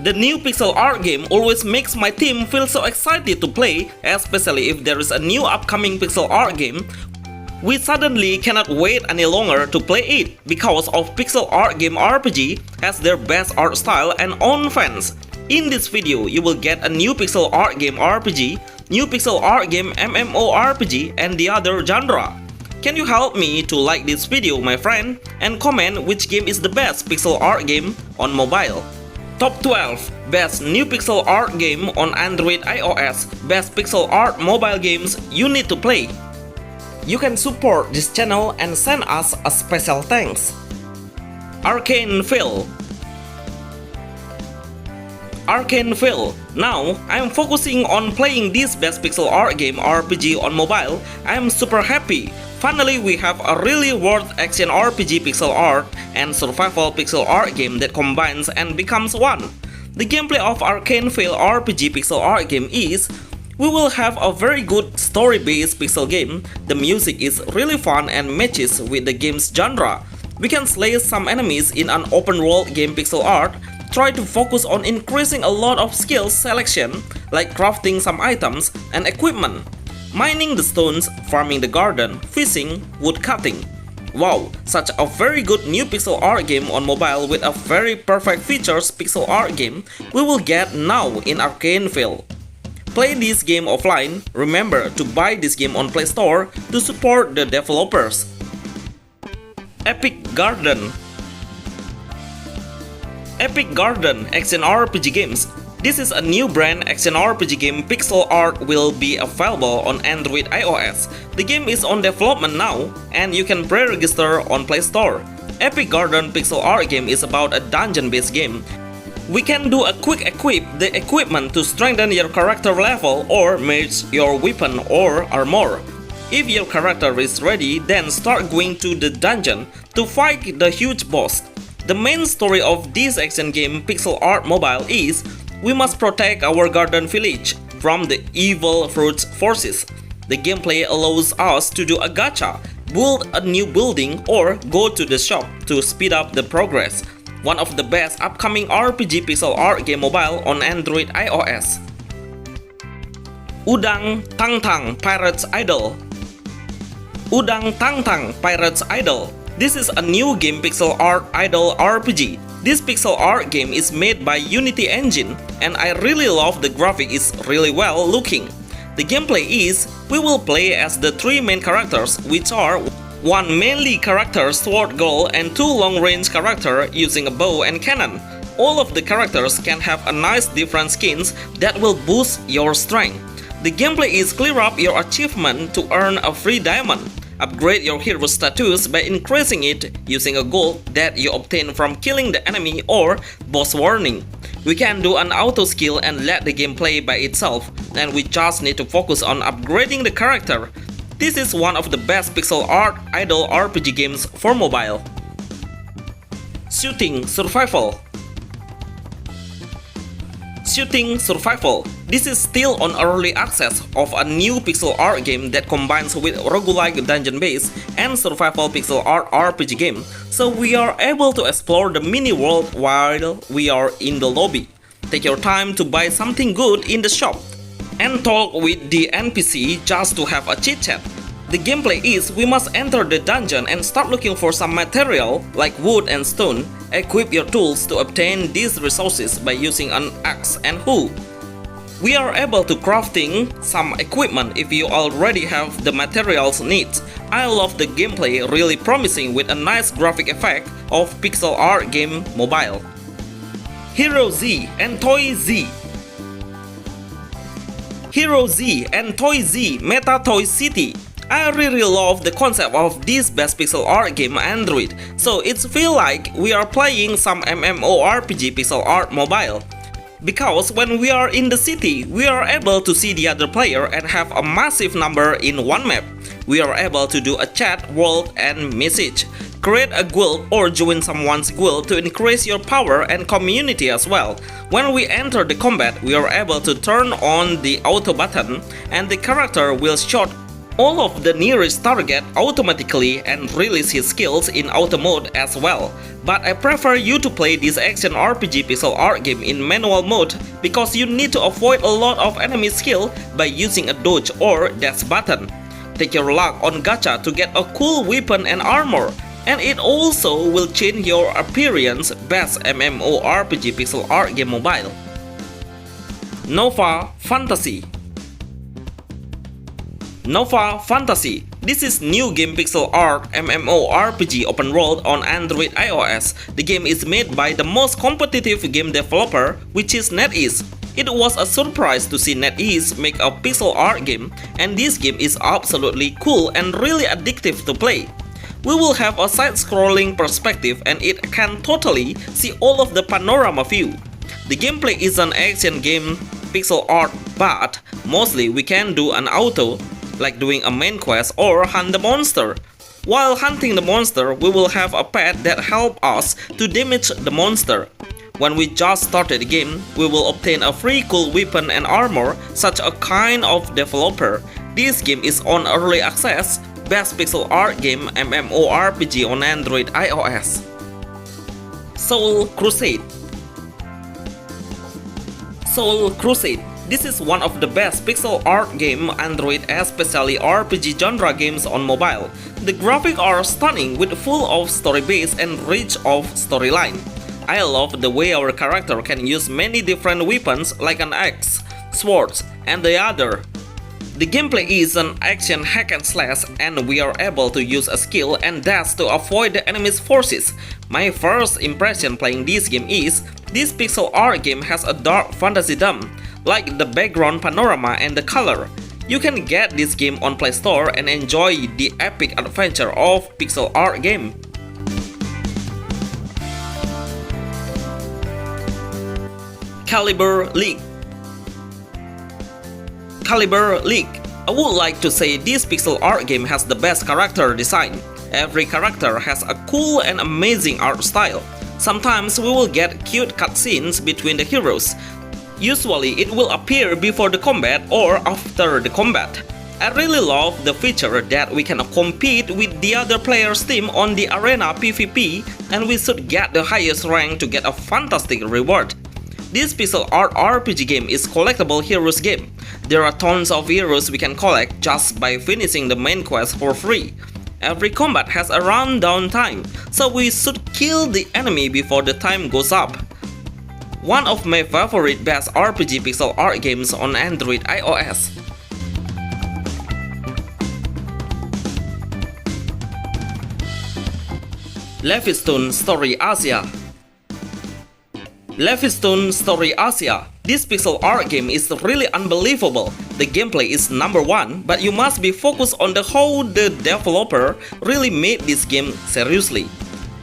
The new pixel art game always makes my team feel so excited to play, especially if there is a new upcoming pixel art game. We suddenly cannot wait any longer to play it because of pixel art game RPG has their best art style and own fans. In this video, you will get a new pixel art game RPG, new pixel art game MMORPG, and the other genre. Can you help me to like this video, my friend, and comment which game is the best pixel art game on mobile? Top 12 Best New Pixel Art Game on Android iOS. Best Pixel Art Mobile Games you need to play. You can support this channel and send us a special thanks. Arcane Phil. Arcane Phil. Now, I'm focusing on playing this best pixel art game RPG on mobile. I'm super happy. Finally, we have a really worth action RPG pixel art and survival pixel art game that combines and becomes one. The gameplay of Arcane Phil RPG pixel art game is, we will have a very good story-based pixel game. The music is really fun and matches with the game's genre. We can slay some enemies in an open-world game pixel art. Try to focus on increasing a lot of skills selection, like crafting some items and equipment, mining the stones, farming the garden, fishing, wood cutting. Wow, such a very good new pixel art game on mobile with a very perfect features pixel art game we will get now in Arcane Phil. Play this game offline. Remember to buy this game on Play Store to support the developers. Epic Garden. Epic Garden Action RPG Games. This is a new brand action RPG game. Pixel art will be available on Android iOS. The game is on development now and you can pre-register on Play Store. Epic Garden pixel art game is about a dungeon-based game. We can do a quick equip the equipment to strengthen your character level or merge your weapon or armor. If your character is ready, then start going to the dungeon to fight the huge boss. The main story of this action game pixel art mobile is, we must protect our garden village from the evil fruit forces. The gameplay allows us to do a gacha, build a new building, or go to the shop to speed up the progress. One of the best upcoming RPG pixel art game mobile on Android iOS. Udang Tang Tang Pirate's Idol. Udang Tang Tang Pirate's Idol. This is a new game pixel art idol RPG. This pixel art game is made by Unity Engine and I really love the graphic is really well looking. The gameplay is, we will play as the three main characters, which are one melee character sword girl and two long-range character using a bow and cannon. All of the characters can have a nice different skins that will boost your strength. The gameplay is clear up your achievement to earn a free diamond. Upgrade your hero status by increasing it using a gold that you obtain from killing the enemy or boss warning. We can do an auto skill and let the game play by itself, and we just need to focus on upgrading the character. This is one of the best pixel art idol RPG games for mobile. Shooting Survival. Shooting Survival. This is still on early access of a new pixel art game that combines with roguelike dungeon-based and survival pixel art RPG game, so we are able to explore the mini world while we are in the lobby. Take your time to buy something good in the shop and talk with the NPC just to have a chit-chat. The gameplay is, we must enter the dungeon and start looking for some material like wood and stone. Equip your tools to obtain these resources by using an axe and hoe. We are able to crafting some equipment if you already have the materials needs. I love the gameplay, really promising with a nice graphic effect of pixel art game mobile. Hero Z and Toy Z. Hero Z and Toy Z Meta Toy City. I really love the concept of this best pixel art game Android, so it feels like we are playing some MMORPG pixel art mobile. Because when we are in the city, we are able to see the other player and have a massive number in one map. We are able to do a chat, world, and message. Create a guild or join someone's guild to increase your power and community as well. When we enter the combat, we are able to turn on the auto button and the character will shoot all of the nearest target automatically and release his skills in auto mode as well. But I prefer you to play this action RPG pixel art game in manual mode because you need to avoid a lot of enemy skill by using a dodge or dash button. Take your luck on gacha to get a cool weapon and armor, and it also will change your appearance. Best MMORPG pixel art game mobile. Nova Fantasy. Nova Fantasy. This is new game pixel art MMORPG open world on Android iOS. The game is made by the most competitive game developer, which is NetEase. It was a surprise to see NetEase make a pixel art game, and this game is absolutely cool and really addictive to play. We will have a side-scrolling perspective and it can totally see all of the panorama view. The gameplay is an action game pixel art, but mostly we can do an auto, like doing a main quest or hunt the monster. While hunting the monster, we will have a pet that help us to damage the monster. When we just started the game, we will obtain a free cool weapon and armor, such a kind of developer. This game is on early access. Best pixel art game MMORPG on Android iOS. Soul Crusade. Soul Crusade. This is one of the best pixel art game Android, especially RPG genre games on mobile. The graphics are stunning with full of story base and rich of storyline. I love the way our character can use many different weapons like an axe, swords, and the other. The gameplay is an action hack and slash, and we are able to use a skill and dash to avoid the enemy's forces. My first impression playing this game is, this pixel art game has a dark fantasy theme, like the background panorama and the color. You can get this game on Play Store and enjoy the epic adventure of pixel art game. Caliber League. Caliber League. I would like to say this pixel art game has the best character design. Every character has a cool and amazing art style. Sometimes we will get cute cutscenes between the heroes. Usually it will appear before the combat or after the combat. I really love the feature that we can compete with the other players' team on the arena PvP, and we should get the highest rank to get a fantastic reward. This pixel art RPG game is collectible heroes game. There are tons of heroes we can collect just by finishing the main quest for free. Every combat has a rundown time, so we should kill the enemy before the time goes up. One of my favorite best RPG pixel art games on Android iOS. Levistone Story Asia. Levistone Story Asia. This pixel art game is really unbelievable. The gameplay is number one, but you must be focused on how the developer really made this game seriously.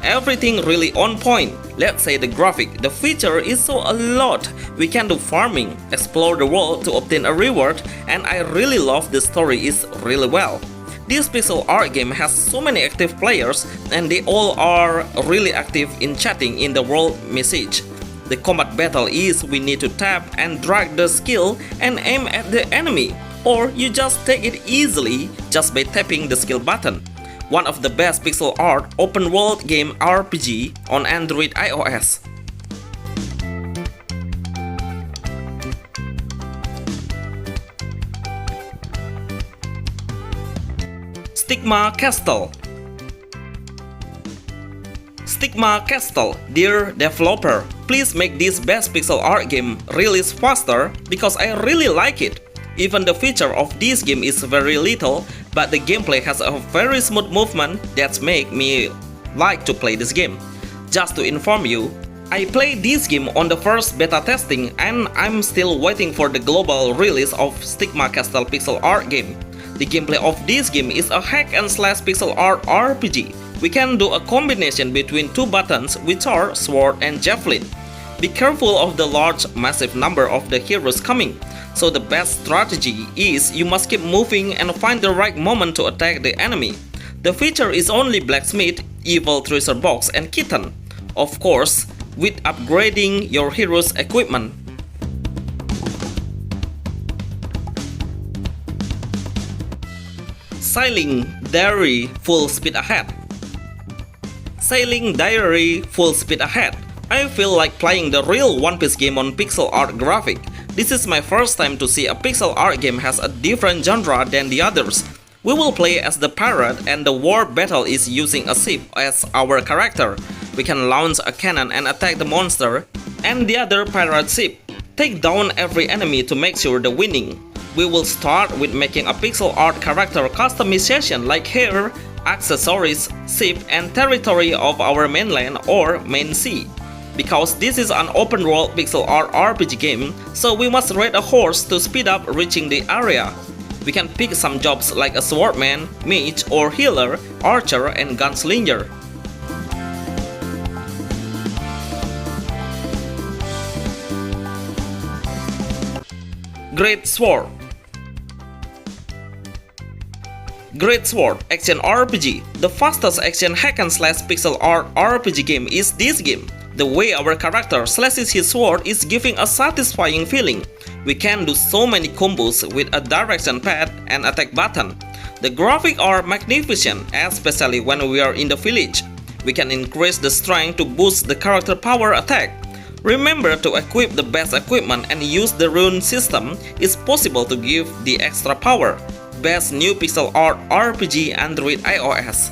Everything really on point. Let's say the graphic, the feature is so a lot. We can do farming, explore the world to obtain a reward, and I really love the story is really well. This pixel art game has so many active players, and they all are really active in chatting in the world message. The combat battle is we need to tap and drag the skill and aim at the enemy, or you just take it easily just by tapping the skill button. One of the best pixel art open world game RPG on Android iOS. Stigma Castle. Stigma Castle. Dear developer, please make this best pixel art game release faster because I really like it. Even the feature of this game is very little, but the gameplay has a very smooth movement that make me like to play this game. Just to inform you, I played this game on the first beta testing and I'm still waiting for the global release of Stigma Castle pixel art game. The gameplay of this game is a hack and slash pixel art RPG. We can do a combination between two buttons which are sword and javelin. Be careful of the large massive number of the heroes coming. So the best strategy is you must keep moving and find the right moment to attack the enemy. The feature is only blacksmith, evil treasure box and kitten. Of course, with upgrading your hero's equipment. Sailing Diary Full Speed Ahead. Sailing Diary Full Speed Ahead. I feel like playing the real One Piece game on pixel art graphic. This is my first time to see a pixel art game has a different genre than the others. We will play as the pirate and the war battle is using a ship as our character. We can launch a cannon and attack the monster and the other pirate ship. Take down every enemy to make sure the winning. We will start with making a pixel art character customization like hair, accessories, ship and territory of our mainland or main sea. Because this is an open world pixel art RPG game, so we must ride a horse to speed up reaching the area. We can pick some jobs like a swordman, mage or healer, archer and gunslinger. Great Sword. Great Sword Action RPG. The fastest action hack and slash pixel art RPG game is this game. The way our character slashes his sword is giving a satisfying feeling. We can do so many combos with a direction pad and attack button. The graphics are magnificent, especially when we are in the village. We can increase the strength to boost the character power attack. Remember to equip the best equipment and use the rune system. It's possible to give the extra power. Best new pixel art RPG Android iOS.